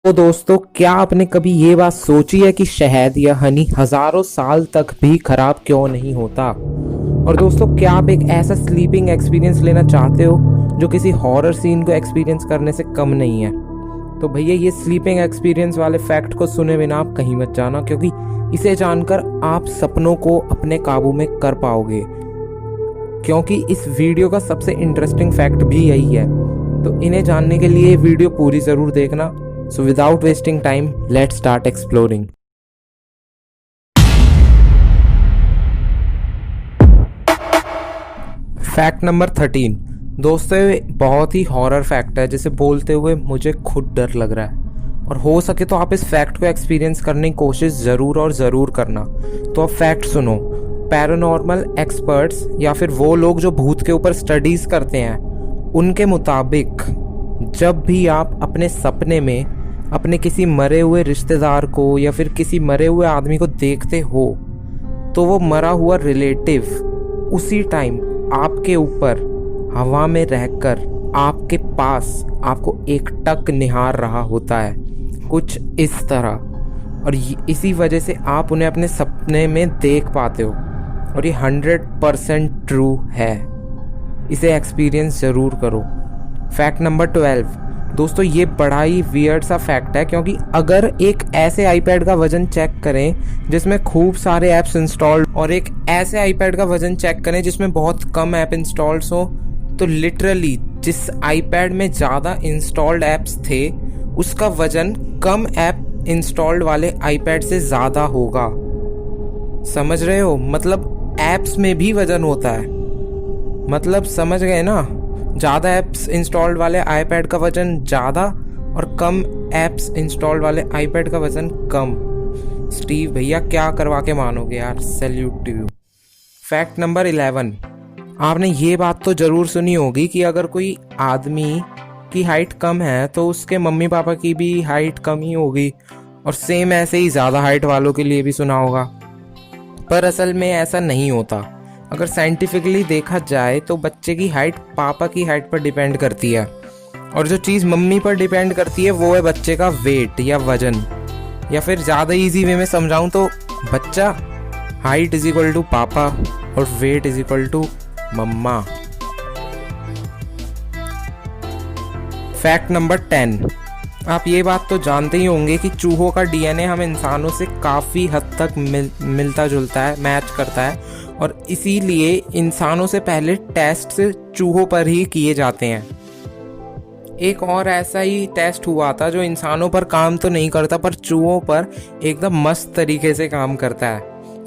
तो दोस्तों, क्या आपने कभी ये बात सोची है कि शहद या हनी हजारों साल तक भी खराब क्यों नहीं होता? और दोस्तों, क्या आप एक ऐसा स्लीपिंग एक्सपीरियंस लेना चाहते हो जो किसी हॉरर सीन को एक्सपीरियंस करने से कम नहीं है? तो भैया, ये स्लीपिंग एक्सपीरियंस वाले फैक्ट को सुने बिना आप कहीं मत जाना, क्योंकि इसे जानकर आप सपनों को अपने काबू में कर पाओगे। क्योंकि इस वीडियो का सबसे इंटरेस्टिंग फैक्ट भी यही है। तो इन्हें जानने के लिए वीडियो पूरी ज़रूर देखना। So without wasting time, let's start exploring. Fact number 13। दोस्तों, ये बहुत ही हॉरर फैक्ट है जिसे बोलते हुए मुझे खुद डर लग रहा है। और हो सके तो आप इस फैक्ट को एक्सपीरियंस करने की कोशिश ज़रूर करना। तो अब फैक्ट सुनो। पैरानॉर्मल एक्सपर्ट्स या फिर वो लोग जो भूत के ऊपर स्टडीज करते हैं, उनके मुताबिक जब भी आप अपने सपने में अपने किसी मरे हुए रिश्तेदार को या फिर किसी मरे हुए आदमी को देखते हो, तो वो मरा हुआ रिलेटिव उसी टाइम आपके ऊपर हवा में रहकर आपके पास आपको एकटक निहार रहा होता है, कुछ इस तरह। और इसी वजह से आप उन्हें अपने सपने में देख पाते हो। और ये 100% ट्रू है। इसे एक्सपीरियंस ज़रूर करो। Fact number 12। दोस्तों, ये बड़ा ही वियर्ड सा फैक्ट है, क्योंकि अगर एक ऐसे आईपैड का वजन चेक करें जिसमें खूब सारे ऐप्स इंस्टॉल्ड और एक ऐसे आईपैड का वजन चेक करें जिसमें बहुत कम ऐप इंस्टॉल्ड हो, तो लिटरली जिस आईपैड में ज़्यादा इंस्टॉल्ड ऐप्स थे उसका वजन कम ऐप इंस्टॉल्ड वाले आईपैड से ज़्यादा होगा। समझ रहे हो? मतलब ऐप्स में भी वजन होता है। मतलब समझ गए ना? ज़्यादा ऐप्स इंस्टॉल्ड वाले आईपैड का वजन ज़्यादा और कम ऐप्स इंस्टॉल्ड वाले आईपैड का वजन कम। स्टीव भैया, क्या करवा के मानोगे यार, salute to you. Fact number 11। आपने ये बात तो ज़रूर सुनी होगी कि अगर कोई आदमी की हाइट कम है तो उसके मम्मी पापा की भी हाइट कम ही होगी। और सेम ऐसे ही ज़्यादा हाइट वालों के लिए भी सुना होगा। पर असल में ऐसा नहीं होता। अगर साइंटिफिकली देखा जाए तो बच्चे की हाइट पापा की हाइट पर डिपेंड करती है, और जो चीज़ मम्मी पर डिपेंड करती है वो है बच्चे का वेट या वजन। या फिर ज़्यादा इजी वे में समझाऊं तो बच्चा हाइट इज इक्वल टू पापा और वेट इज इक्वल टू मम्मा। Fact number 10। आप ये बात तो जानते ही होंगे कि चूहों का डीएनए हम इंसानों से काफ़ी हद तक मिलता जुलता है, मैच करता है। और इसीलिए इंसानों से पहले टेस्ट चूहों पर ही किए जाते हैं। एक और ऐसा ही टेस्ट हुआ था जो इंसानों पर काम तो नहीं करता पर चूहों पर एकदम मस्त तरीके से काम करता है।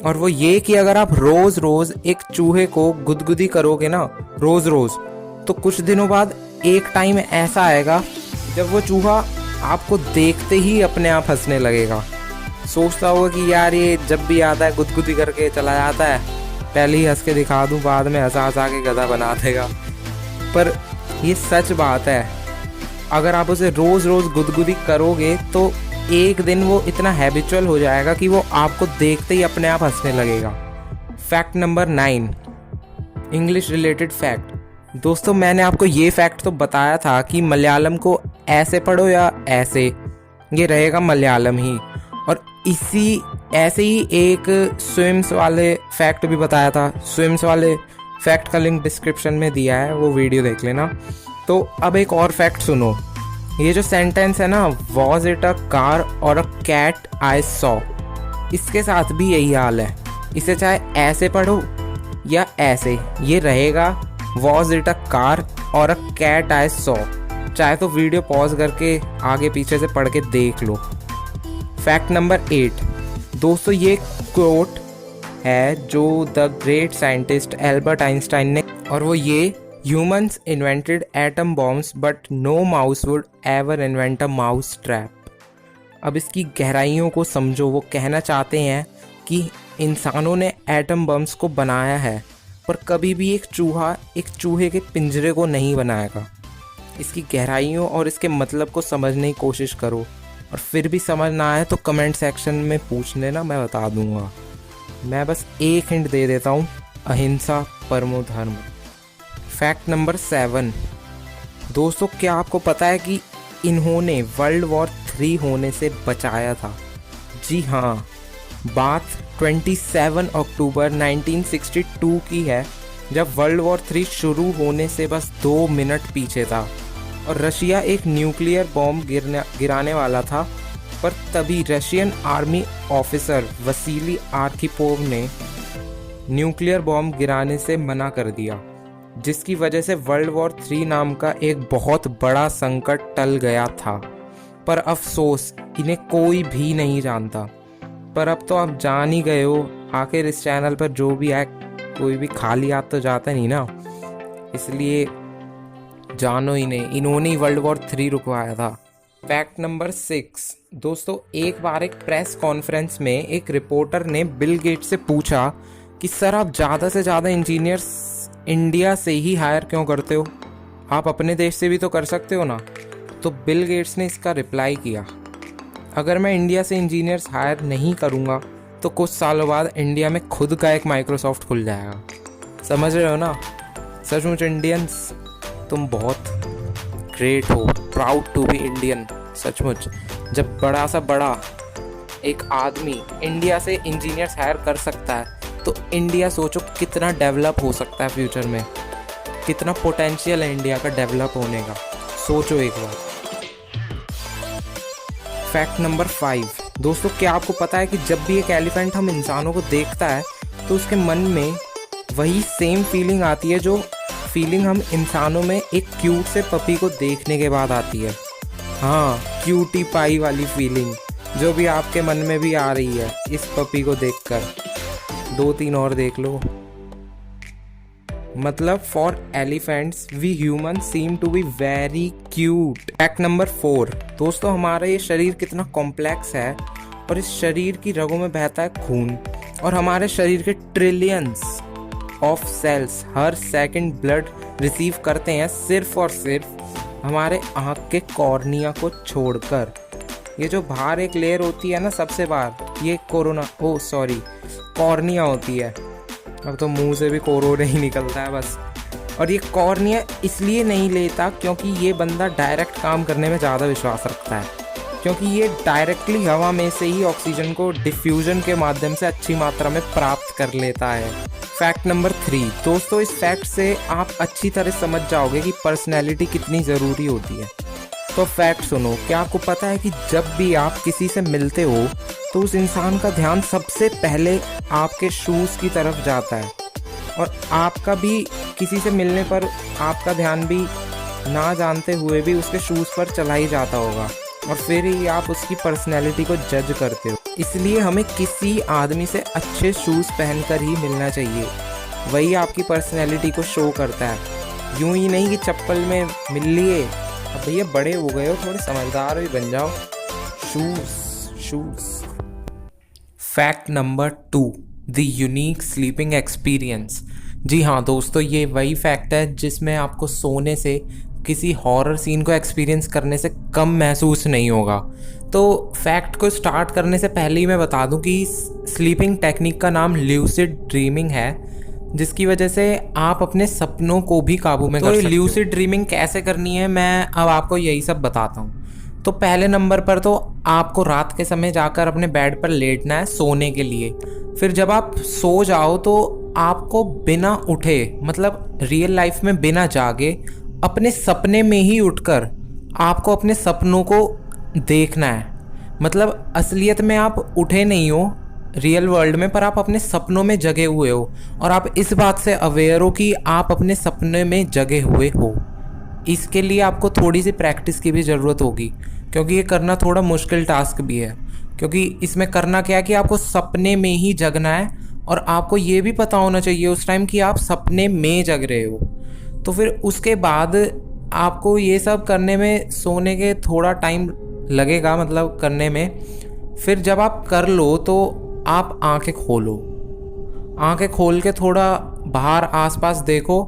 और वो ये कि अगर आप रोज रोज एक चूहे को गुदगुदी करोगे ना, रोज रोज, तो कुछ दिनों बाद एक टाइम ऐसा आएगा जब वो चूहा आपको देखते ही अपने आप हंसने लगेगा। सोचता होगा कि यार ये जब भी आता है गुदगुदी करके चला जाता है, पहले ही हंस के दिखा दूं, बाद में हंसा हंसा के गधा बना देगा। पर ये सच बात है। अगर आप उसे रोज रोज गुदगुदी करोगे तो एक दिन वो इतना हैबिचुअल हो जाएगा कि वो आपको देखते ही अपने आप हंसने लगेगा। Fact number 9। English related fact. दोस्तों, मैंने आपको ये फैक्ट तो बताया था कि मलयालम को ऐसे पढ़ो या ऐसे, ये रहेगा मलयालम ही। और इसी ऐसे ही एक स्विम्स वाले फैक्ट भी बताया था। स्विम्स वाले फैक्ट का लिंक डिस्क्रिप्शन में दिया है, वो वीडियो देख लेना। तो अब एक और फैक्ट सुनो। ये जो सेंटेंस है ना, वॉज इट अ कार और अ कैट आई सॉ, इसके साथ भी यही हाल है। इसे चाहे ऐसे पढ़ो या ऐसे, ये रहेगा वॉज इट अ कार और अ कैट आई सॉ। चाहे तो वीडियो पॉज करके आगे पीछे से पढ़ के देख लो। Fact number 8। दोस्तों, ये कोट है जो the great scientist Albert Einstein ने, और वो ये, humans invented atom bombs but no mouse would ever invent a mouse trap. अब इसकी गहराइयों को समझो। वो कहना चाहते हैं कि इंसानों ने एटम बम्स को बनाया है पर कभी भी एक चूहा एक चूहे के पिंजरे को नहीं बनाएगा। इसकी गहराइयों और इसके मतलब को समझने की कोशिश करो, और फिर भी समझ ना आए तो कमेंट सेक्शन में पूछ लेना, मैं बता दूंगा। मैं बस एक हिंट दे देता हूँ, अहिंसा परमो धर्म। Fact number 7। दोस्तों, क्या आपको पता है कि इन्होंने वर्ल्ड वॉर 3 होने से बचाया था। जी हाँ, बात 27 अक्टूबर 1962 की है, जब वर्ल्ड वॉर 3 शुरू होने से बस 2 मिनट पीछे था और रशिया एक न्यूक्लियर बॉम्ब गिराने वाला था। पर तभी रशियन आर्मी ऑफिसर वसीली आर्खिपोव ने न्यूक्लियर बॉम्ब गिराने से मना कर दिया, जिसकी वजह से वर्ल्ड वॉर 3 नाम का एक बहुत बड़ा संकट टल गया था। पर अफसोस, इन्हें कोई भी नहीं जानता। पर अब तो आप जान ही गए हो, आखिर इस चैनल पर जो भी है कोई भी खाली हाथ तो जाता नहीं ना, इसलिए जानो ही नहीं, इन्होंने ही वर्ल्ड वॉर 3 रुकवाया था। फैक्ट नंबर 6 दोस्तों, एक बार एक प्रेस कॉन्फ्रेंस में एक रिपोर्टर ने बिल गेट्स से पूछा कि सर आप ज़्यादा से ज़्यादा इंजीनियर्स इंडिया से ही हायर क्यों करते हो, आप अपने देश से भी तो कर सकते हो ना। तो बिल गेट्स ने इसका रिप्लाई किया, अगर मैं इंडिया से इंजीनियर्स हायर नहीं करूँगा तो कुछ सालों बाद इंडिया में खुद का एक माइक्रोसॉफ्ट खुल जाएगा। समझ रहे हो ना। सचमुच इंडियंस तुम बहुत ग्रेट हो, प्राउड टू बी इंडियन। सचमुच जब बड़ा सा बड़ा एक आदमी इंडिया से इंजीनियर्स हायर कर सकता है तो इंडिया सोचो कितना डेवलप हो सकता है फ्यूचर में, कितना पोटेंशियल है इंडिया का डेवलप होने का, सोचो एक बार। फैक्ट नंबर 5 दोस्तों, क्या आपको पता है कि जब भी एक एलिफेंट हम इंसानों को देखता है तो उसके मन में वही सेम फीलिंग आती है जो फीलिंग हम इंसानों में एक क्यूट से पपी को देखने के बाद आती है। हाँ, क्यूटी पाई वाली फीलिंग जो भी आपके मन में भी आ रही है इस पपी को देखकर। 2-3 और देख लो। मतलब for elephants we human seem to be very cute. Fact number 4 दोस्तों, हमारा ये शरीर कितना कॉम्प्लेक्स है और इस शरीर की रगों में बहता है खून और हमारे शरीर के ट्रिलियंस ऑफ सेल्स हर सेकंड ब्लड रिसीव करते हैं सिर्फ और सिर्फ हमारे आँख के कॉर्निया को छोड़कर। ये जो बाहर एक लेयर होती है ना सबसे बाहर, ये कॉर्निया होती है। अब तो मुंह से भी कोरोना ही निकलता है बस। और ये कॉर्निया इसलिए नहीं लेता क्योंकि ये बंदा डायरेक्ट काम करने में ज़्यादा विश्वास रखता है, क्योंकि ये डायरेक्टली हवा में से ही ऑक्सीजन को डिफ्यूजन के माध्यम से अच्छी मात्रा में प्राप्त कर लेता है। फैक्ट नंबर 3 दोस्तों, इस फैक्ट से आप अच्छी तरह समझ जाओगे कि पर्सनैलिटी कितनी ज़रूरी होती है। तो फैक्ट सुनो, क्या आपको पता है कि जब भी आप किसी से मिलते हो तो उस इंसान का ध्यान सबसे पहले आपके शूज़ की तरफ जाता है, और आपका भी किसी से मिलने पर आपका ध्यान भी ना जानते हुए भी उसके शूज़ पर चला ही जाता होगा, और फिर ही आप उसकी पर्सनैलिटी को जज करते हो। इसलिए हमें किसी आदमी से अच्छे शूज़ पहनकर ही मिलना चाहिए, वही आपकी पर्सनैलिटी को शो करता है। यूं ही नहीं कि चप्पल में मिल लिए, अब भैया बड़े हो गए हो, थोड़े समझदार भी बन जाओ। Shoes. Fact number 2 the unique sleeping experience. जी हाँ दोस्तों, ये वही फैक्ट है जिसमें आपको सोने से किसी हॉरर सीन को एक्सपीरियंस करने से कम महसूस नहीं होगा। तो फैक्ट को स्टार्ट करने से पहले ही मैं बता दूं कि स्लीपिंग टेक्निक का नाम ल्यूसिड ड्रीमिंग है, जिसकी वजह से आप अपने सपनों को भी काबू में कर सकते हो। ल्यूसिड ड्रीमिंग कैसे करनी है मैं अब आपको यही सब बताता हूँ। तो पहले नंबर पर तो आपको रात के समय जाकर अपने बेड पर लेटना है सोने के लिए। फिर जब आप सो जाओ तो आपको बिना उठे, मतलब रियल लाइफ में बिना जागे, अपने सपने में ही उठकर आपको अपने सपनों को देखना है। मतलब असलियत में आप उठे नहीं हो रियल वर्ल्ड में, पर आप अपने सपनों में जगे हुए हो और आप इस बात से अवेयर हो कि आप अपने सपने में जगे हुए हो। इसके लिए आपको थोड़ी सी प्रैक्टिस की भी ज़रूरत होगी, क्योंकि ये करना थोड़ा मुश्किल टास्क भी है। क्योंकि इसमें करना क्या है कि आपको सपने में ही जगना है और आपको ये भी पता होना चाहिए उस टाइम कि आप सपने में जग रहे हो। तो फिर उसके बाद आपको ये सब करने में सोने के थोड़ा टाइम लगेगा, मतलब करने में। फिर जब आप कर लो तो आप आंखें खोलो, आंखें खोल के थोड़ा बाहर आसपास देखो,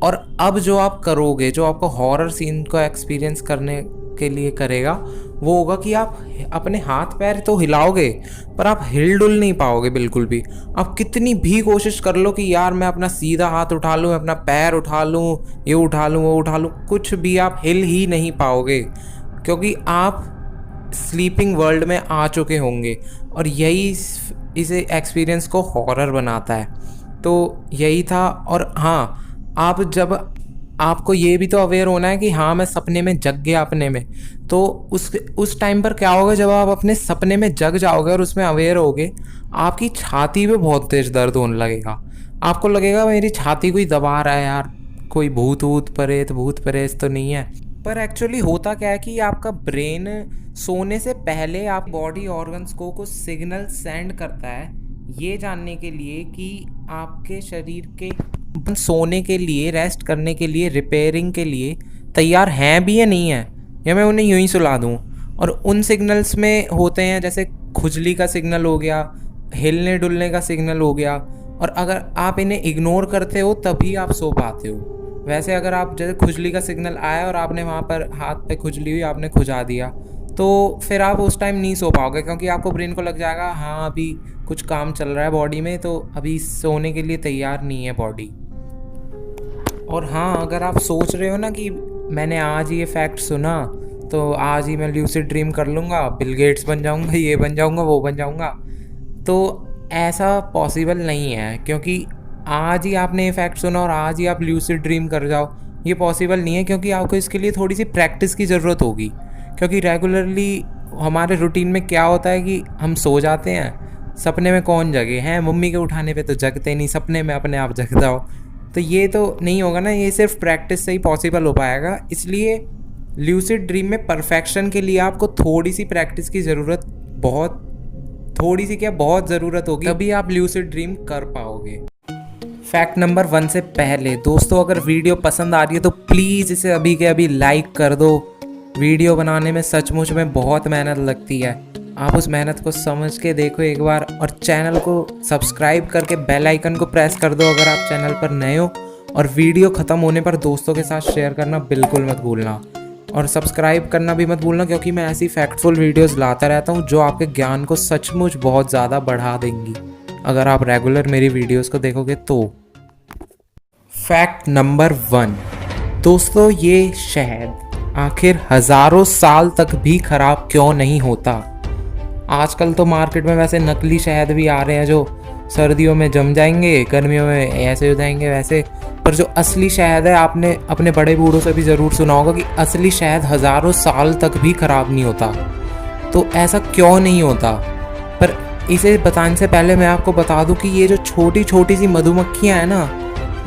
और अब जो आप करोगे, जो आपको हॉरर सीन को एक्सपीरियंस करने के लिए करेगा, वो होगा कि आप अपने हाथ पैर तो हिलाओगे पर आप हिल डुल नहीं पाओगे बिल्कुल भी। आप कितनी भी कोशिश कर लो कि यार मैं अपना सीधा हाथ उठा लूँ, अपना पैर उठा लूँ, ये उठा लूँ, वो उठा लूँ, कुछ भी आप हिल ही नहीं पाओगे, क्योंकि आप स्लीपिंग वर्ल्ड में आ चुके होंगे, और यही इसे एक्सपीरियंस को हॉरर बनाता है। तो यही था। और हाँ, आप जब आपको ये भी तो अवेयर होना है कि हाँ मैं सपने में जग गया अपने में, तो उस टाइम पर क्या होगा, जब आप अपने सपने में जग जाओगे और उसमें अवेयर होगे, आपकी छाती पे बहुत तेज दर्द होने लगेगा। आपको लगेगा मेरी छाती कोई दबा रहा है यार, कोई भूत प्रेत तो नहीं है। पर एक्चुअली होता क्या है कि आपका ब्रेन सोने से पहले आप बॉडी ऑर्गन्स को कुछ सिग्नल सेंड करता है, ये जानने के लिए कि आपके शरीर के सोने के लिए, रेस्ट करने के लिए, रिपेयरिंग के लिए तैयार हैं भी या नहीं है, या मैं उन्हें यूं ही सुला दूं। और उन सिग्नल्स में होते हैं जैसे खुजली का सिग्नल हो गया, हिलने डुलने का सिग्नल हो गया, और अगर आप इन्हें इग्नोर करते हो तभी आप सो पाते हो। वैसे अगर आप जैसे खुजली का सिग्नल आया और आपने वहाँ पर हाथ पे खुजली हुई, आपने खुजा दिया, तो फिर आप उस टाइम नहीं सो पाओगे, क्योंकि आपको ब्रेन को लग जाएगा हाँ अभी कुछ काम चल रहा है बॉडी में, तो अभी सोने के लिए तैयार नहीं है बॉडी। और हाँ, अगर आप सोच रहे हो ना कि मैंने आज ये फैक्ट सुना तो आज ही मैं ल्यूसिड ड्रीम कर लूँगा, बिल गेट्स बन जाऊँगा, ये बन जाऊँगा, वो बन जाऊँगा, तो ऐसा पॉसिबल नहीं है। क्योंकि आज ही आपने ये फैक्ट सुना और आज ही आप ल्यूसिड ड्रीम कर जाओ, ये पॉसिबल नहीं है, क्योंकि आपको इसके लिए थोड़ी सी प्रैक्टिस की ज़रूरत होगी। क्योंकि रेगुलरली हमारे रूटीन में क्या होता है कि हम सो जाते हैं, सपने में कौन जगे हैं, मम्मी के उठाने पे तो जगते नहीं, सपने में अपने आप जग जाओ, तो ये तो नहीं होगा ना, ये सिर्फ प्रैक्टिस से ही पॉसिबल हो पाएगा। इसलिए ल्यूसिड ड्रीम में परफेक्शन के लिए आपको थोड़ी सी प्रैक्टिस की ज़रूरत, बहुत ज़रूरत होगी, तभी आप ल्यूसिड ड्रीम कर पाओगे। फैक्ट नंबर 1 से पहले दोस्तों, अगर वीडियो पसंद आ रही है तो प्लीज़ इसे अभी के अभी लाइक कर दो। वीडियो बनाने में सचमुच में बहुत मेहनत लगती है, आप उस मेहनत को समझ के देखो एक बार, और चैनल को सब्सक्राइब करके बेल आइकन को प्रेस कर दो अगर आप चैनल पर नए हो। और वीडियो ख़त्म होने पर दोस्तों के साथ शेयर करना बिल्कुल मत भूलना, और सब्सक्राइब करना भी मत भूलना, क्योंकि मैं ऐसी फैक्टफुल वीडियोस लाता रहता हूँ जो आपके ज्ञान को सचमुच बहुत ज़्यादा बढ़ा देंगी अगर आप रेगुलर मेरी वीडियोस को देखोगे तो। फैक्ट नंबर 1 दोस्तों, ये शहद आखिर हज़ारों साल तक भी ख़राब क्यों नहीं होता। आजकल तो मार्केट में वैसे नकली शहद भी आ रहे हैं जो सर्दियों में जम जाएंगे, गर्मियों में ऐसे हो जाएंगे वैसे, पर जो असली शहद है, आपने अपने बड़े बूढ़ों से भी ज़रूर सुना होगा कि असली शहद हज़ारों साल तक भी ख़राब नहीं होता। तो ऐसा क्यों नहीं होता, पर इसे बताने से पहले मैं आपको बता दूं कि ये जो छोटी छोटी सी मधुमक्खियाँ हैं ना,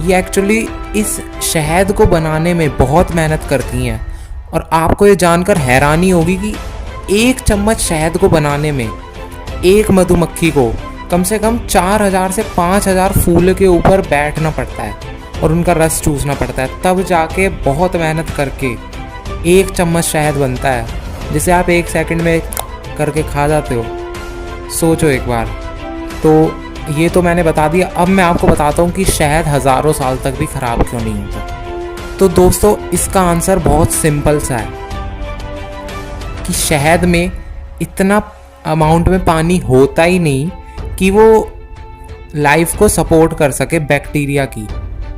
ये एक्चुअली इस शहद को बनाने में बहुत मेहनत करती हैं। और आपको ये जानकर हैरानी होगी कि 1 चम्मच शहद को बनाने में एक मधुमक्खी को कम से कम 4000 से 5000 फूल के ऊपर बैठना पड़ता है और उनका रस चूसना पड़ता है, तब जाके बहुत मेहनत करके 1 चम्मच शहद बनता है, जिसे आप 1 सेकंड में करके खा जाते हो। सोचो एक बार। तो ये तो मैंने बता दिया, अब मैं आपको बताता हूँ कि शहद हज़ारों साल तक भी ख़राब क्यों नहीं होता। तो दोस्तों, इसका आंसर बहुत सिंपल सा है कि शहद में इतना अमाउंट में पानी होता ही नहीं कि वो लाइफ को सपोर्ट कर सके बैक्टीरिया की।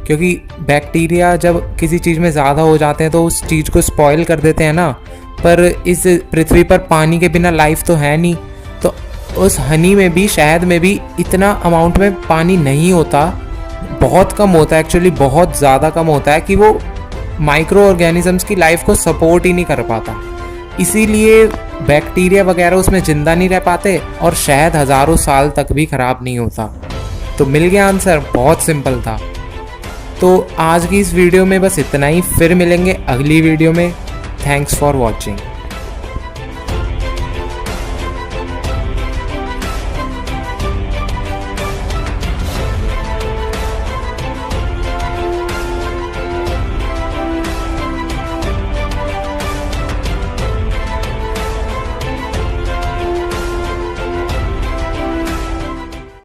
क्योंकि बैक्टीरिया जब किसी चीज़ में ज़्यादा हो जाते हैं तो उस चीज़ को स्पॉइल कर देते हैं ना, पर इस पृथ्वी पर पानी के बिना लाइफ तो है नहीं। तो उस हनी में भी, शहद में भी इतना अमाउंट में पानी नहीं होता, बहुत कम होता है, एक्चुअली बहुत ज़्यादा कम होता है कि वो माइक्रो ऑर्गेनिजम्स की लाइफ को सपोर्ट ही नहीं कर पाता। इसीलिए बैक्टीरिया वगैरह उसमें ज़िंदा नहीं रह पाते और शहद हज़ारों साल तक भी ख़राब नहीं होता। तो मिल गया आंसर, बहुत सिंपल था। तो आज की इस वीडियो में बस इतना ही, फिर मिलेंगे अगली वीडियो में। Thanks for watching.